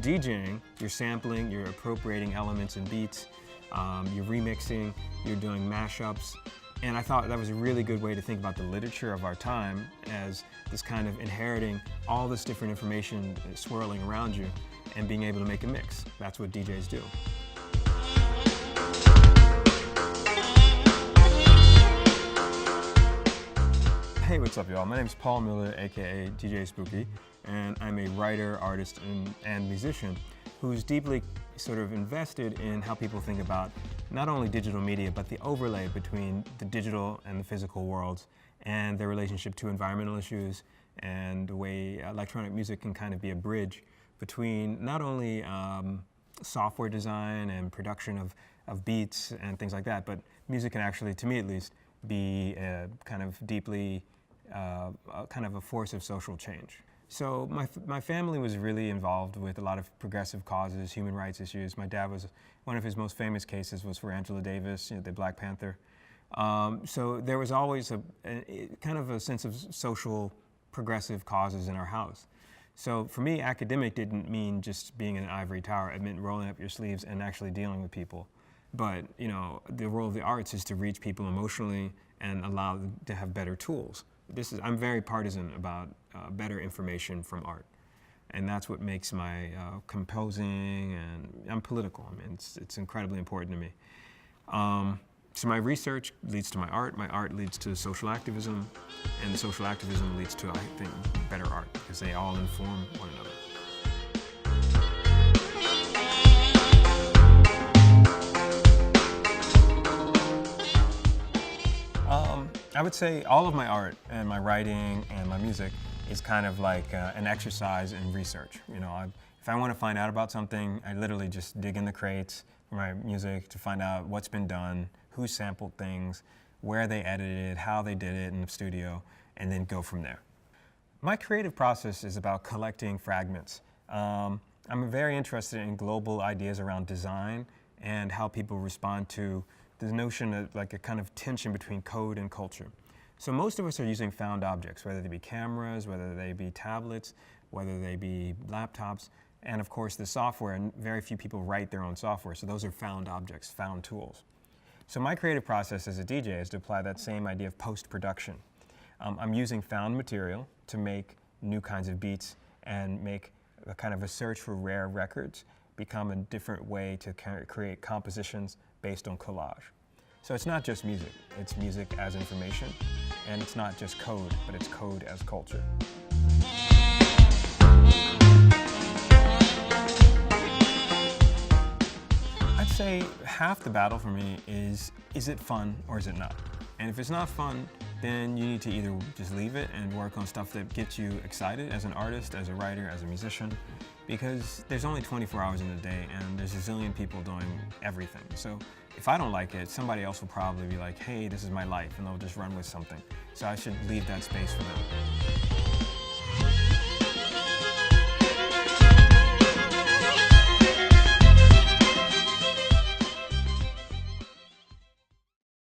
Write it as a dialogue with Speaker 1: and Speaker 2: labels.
Speaker 1: DJing, you're sampling, you're appropriating elements and beats, you're remixing, you're doing mashups. And I thought that was a really good way to think about the literature of our time as this kind of inheriting all this different information swirling around you and being able to make a mix. That's what DJs do. Hey, what's up, y'all? My name's Paul Miller, aka DJ Spooky, and I'm a writer, artist, and musician who's deeply sort of invested in how people think about not only digital media, but the overlay between the digital and the physical worlds and their relationship to environmental issues and the way electronic music can kind of be a bridge between not only software design and production of beats and things like that, but music can actually, to me at least, be kind of deeply kind of a force of social change. So my family was really involved with a lot of progressive causes, human rights issues. My dad was, one of his most famous cases was for Angela Davis, the Black Panther. So there was always a kind of a sense of social progressive causes in our house. So for me, academic didn't mean just being in an ivory tower. It meant rolling up your sleeves and actually dealing with people. But the role of the arts is to reach people emotionally and allow them to have better tools. I'm very partisan about better information from art. And that's what makes my composing, and I'm political. I mean, it's incredibly important to me. So my research leads to my art leads to social activism, and the social activism leads to, I think, better art, because they all inform one another. I would say all of my art and my writing and my music is kind of like an exercise in research. If I want to find out about something, I literally just dig in the crates for my music to find out what's been done, who sampled things, where they edited it, how they did it in the studio, and then go from there. My creative process is about collecting fragments. I'm very interested in global ideas around design and how people respond to the notion of like a kind of tension between code and culture. So most of us are using found objects, whether they be cameras, whether they be tablets, whether they be laptops, and of course the software, and very few people write their own software, so those are found objects, found tools. So my creative process as a DJ is to apply that same idea of post-production. I'm using found material to make new kinds of beats and make a kind of a search for rare records become a different way to create compositions based on collage. So it's not just music, it's music as information, and it's not just code, but it's code as culture. I'd say half the battle for me is it fun or is it not? And if it's not fun, then you need to either just leave it and work on stuff that gets you excited as an artist, as a writer, as a musician, because there's only 24 hours in a day and there's a zillion people doing everything. So if I don't like it, somebody else will probably be like, hey, this is my life, and they'll just run with something. So I should leave that space for them.